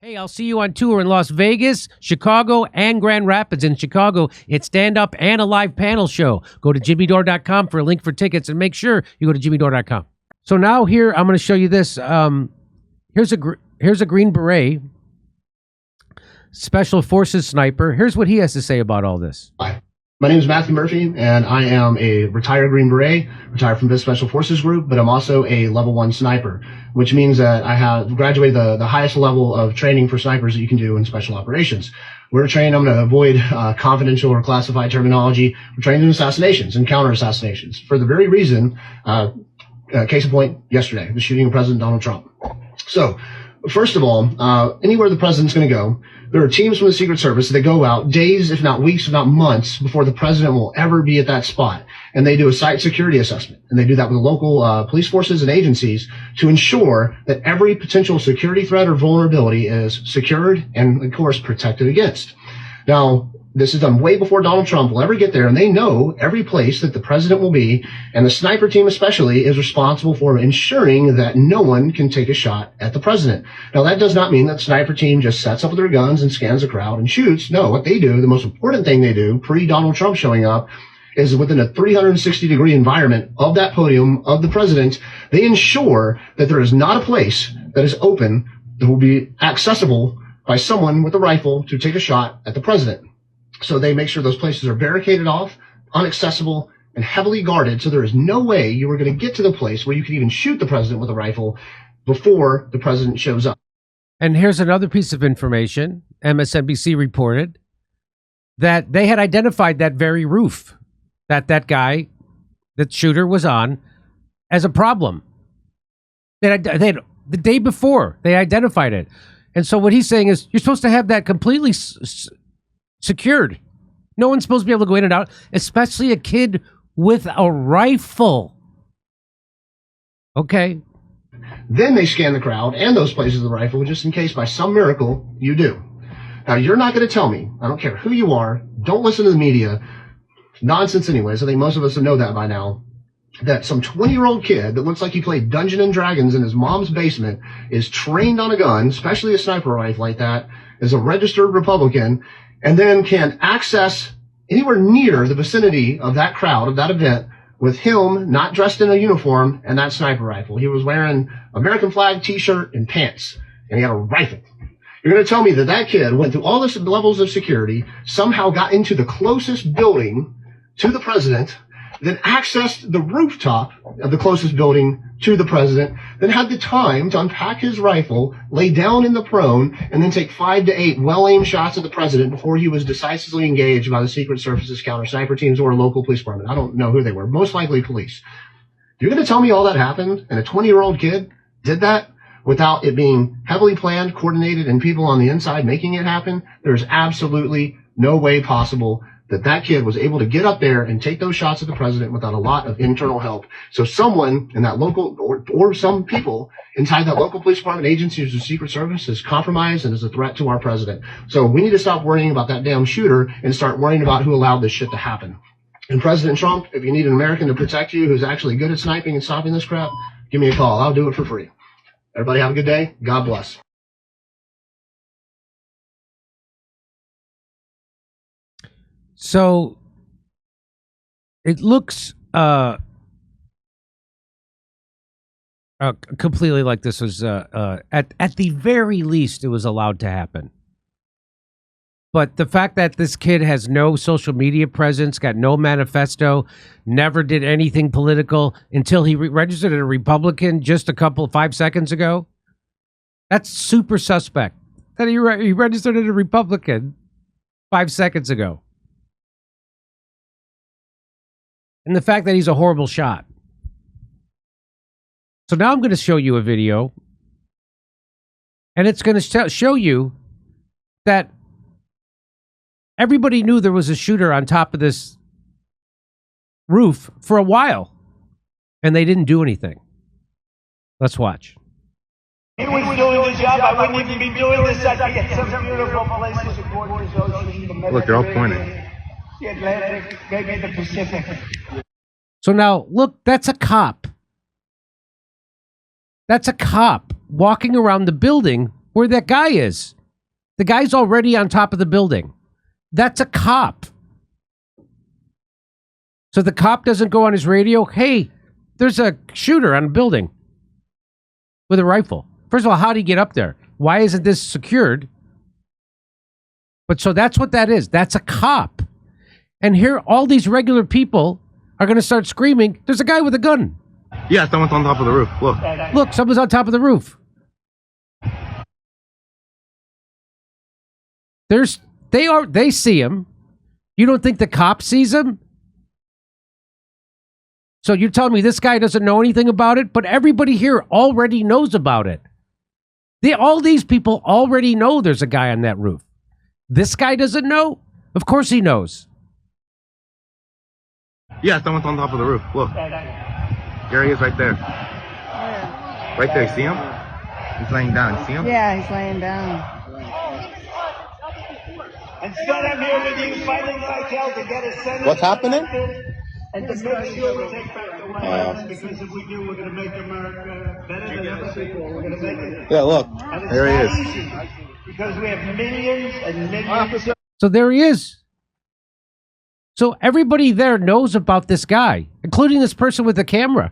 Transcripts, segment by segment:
Hey, I'll see you on tour in Las Vegas, Chicago, and Grand Rapids. In Chicago, it's stand-up and a live panel show. Go to jimmydore.com for a link for tickets, and make sure you go to jimmydore.com. So now here, I'm going to show you this. Here's a Green Beret, Special Forces sniper. Here's what he has to say about all this. Hi. My name is Matthew Murphy, and I am a retired Green Beret, retired from the Special Forces Group, but I'm also a level 1 sniper, which means that I have graduated the highest level of training for snipers that you can do in special operations. We're trained, I'm going to avoid confidential or classified terminology, we're trained in assassinations and counter-assassinations for the very reason, case in point, yesterday, the shooting of President Donald Trump. So, first of all, anywhere the president's going to go, there are teams from the Secret Service that go out days, if not weeks, if not months, before the president will ever be at that spot. And they do a site security assessment. And they do that with local police forces and agencies to ensure that every potential security threat or vulnerability is secured and, of course, protected against. Now, this is done way before Donald Trump will ever get there, and they know every place that the president will be, and the sniper team especially is responsible for ensuring that no one can take a shot at the president. Now, that does not mean that the sniper team just sets up with their guns and scans the crowd and shoots. No, what they do, the most important thing they do, pre-Donald Trump showing up, is within a 360-degree environment of that podium of the president, they ensure that there is not a place that is open that will be accessible by someone with a rifle to take a shot at the president. So they make sure those places are barricaded off, inaccessible, and heavily guarded, so there is no way you are going to get to the place where you can even shoot the president with a rifle before the president shows up. And here's another piece of information. MSNBC reported that they had identified that very roof that guy, that shooter was on, as a problem. They had the day before, they identified it. And so what he's saying is, you're supposed to have that completely secured. No one's supposed to be able to go in and out, especially a kid with a rifle. Okay. Then they scan the crowd and those places with the rifle, just in case by some miracle you do. Now, you're not going to tell me, I don't care who you are, don't listen to the media, nonsense anyways, I think most of us know that by now, that some 20-year-old kid that looks like he played Dungeons and Dragons in his mom's basement is trained on a gun, especially a sniper rifle like that, is a registered Republican, and then can access anywhere near the vicinity of that crowd, of that event, with him not dressed in a uniform and that sniper rifle. He was wearing American flag t-shirt and pants, and he had a rifle. You're going to tell me that that kid went through all this levels of security, somehow got into the closest building to the president, then accessed the rooftop of the closest building to the president, then had the time to unpack his rifle, lay down in the prone, and then take 5 to 8 well-aimed shots at the president before he was decisively engaged by the Secret Service's counter-sniper teams or a local police department. I don't know who they were. Most likely police. You're going to tell me all that happened, and a 20-year-old kid did that without it being heavily planned, coordinated, and people on the inside making it happen? There's absolutely no way possible that kid was able to get up there and take those shots at the president without a lot of internal help. So someone in that local, or some people inside that local police department, agencies, or Secret Service is compromised and is a threat to our president. So we need to stop worrying about that damn shooter and start worrying about who allowed this shit to happen. And President Trump, if you need an American to protect you who's actually good at sniping and stopping this crap, give me a call. I'll do it for free. Everybody have a good day. God bless. So it looks completely like this was at the very least it was allowed to happen. But the fact that this kid has no social media presence, got no manifesto, never did anything political until he registered as a Republican just 5 seconds ago, that's super suspect. That he registered as a Republican 5 seconds ago. And the fact that he's a horrible shot. So now I'm going to show you a video. And it's going to show you that everybody knew there was a shooter on top of this roof for a while. And they didn't do anything. Let's watch. He was doing the job. I wouldn't even be doing this. I'd be at some beautiful places, the gorgeous ocean, the Mediterranean. Look, they're all pointing. The Atlantic, maybe the Pacific. So now, look, that's a cop. That's a cop walking around the building where that guy is. The guy's already on top of the building. That's a cop. So the cop doesn't go on his radio, hey, there's a shooter on a building with a rifle. First of all, how did he get up there? Why isn't this secured? But so that's what that is. That's a cop. And here, all these regular people are going to start screaming, there's a guy with a gun. Yeah, someone's on top of the roof. Look. Look, someone's on top of the roof. They see him. You don't think the cop sees him? So you're telling me this guy doesn't know anything about it? But everybody here already knows about it. All these people already know there's a guy on that roof. This guy doesn't know? Of course he knows. Yeah, someone's on top of the roof. Look. There he is right there. Right there, see him? He's laying down, see him? Yeah, he's laying down. Instead, I'm here with you fighting like hell to get a Senate. What's happening? And to make sure we take back the White House, because if we do, we're going to make America better than other people. We're going to make it. Yeah, look. There he is. Easy, because we have millions and millions. So there he is. So everybody there knows about this guy, including this person with the camera.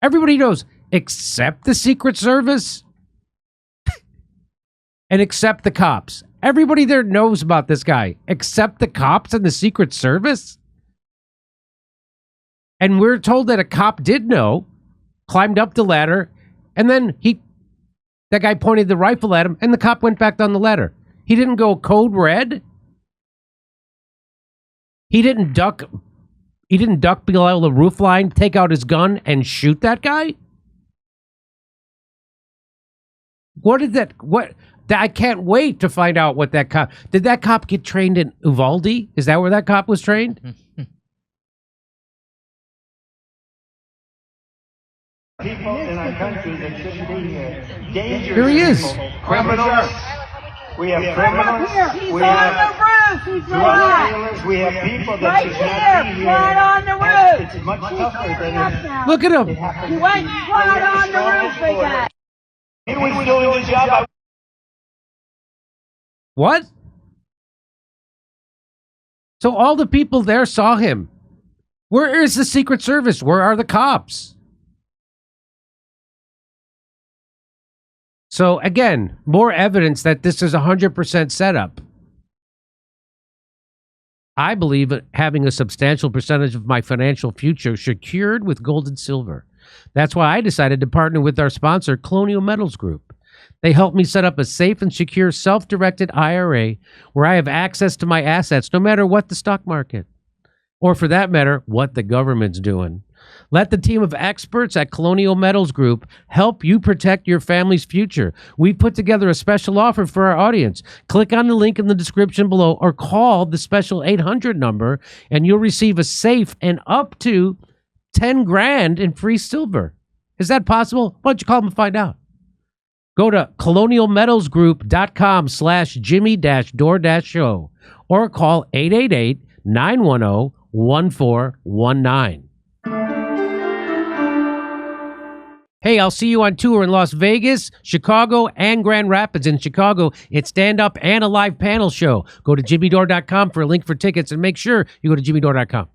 Everybody knows, except the Secret Service and except the cops. Everybody there knows about this guy, except the cops and the Secret Service. And we're told that a cop did know, climbed up the ladder, and then that guy pointed the rifle at him, and the cop went back down the ladder. He didn't go code red. He didn't duck below the roof line, take out his gun, and shoot that guy? I can't wait to find out what that cop... Did that cop get trained in Uvalde? Is that where that cop was trained? People in our country that shouldn't be here. Dangerous Here he is. people. Criminals. We have criminals. He's We on have the roof. He's drug right. dealers. We have people that Right should not be here, here. right on the roof. It's much He's tougher creeping than up now. Look at him. He went right on the roof, big guy. He was doing the job. What? So all the people there saw him. Where is the Secret Service? Where are the cops? So again, more evidence that this is 100% setup. I believe that having a substantial percentage of my financial future secured with gold and silver. That's why I decided to partner with our sponsor, Colonial Metals Group. They helped me set up a safe and secure self-directed IRA where I have access to my assets no matter what the stock market, or for that matter, what the government's doing. Let the team of experts at Colonial Metals Group help you protect your family's future. We've put together a special offer for our audience. Click on the link in the description below or call the special 800 number and you'll receive a safe and up to 10 grand in free silver. Is that possible? Why don't you call them and find out? Go to colonialmetalsgroup.com/Jimmy-Dore-show or call 888-910-1419. Hey, I'll see you on tour in Las Vegas, Chicago, and Grand Rapids. In Chicago, it's stand-up and a live panel show. Go to jimmydore.com for a link for tickets and make sure you go to jimmydore.com.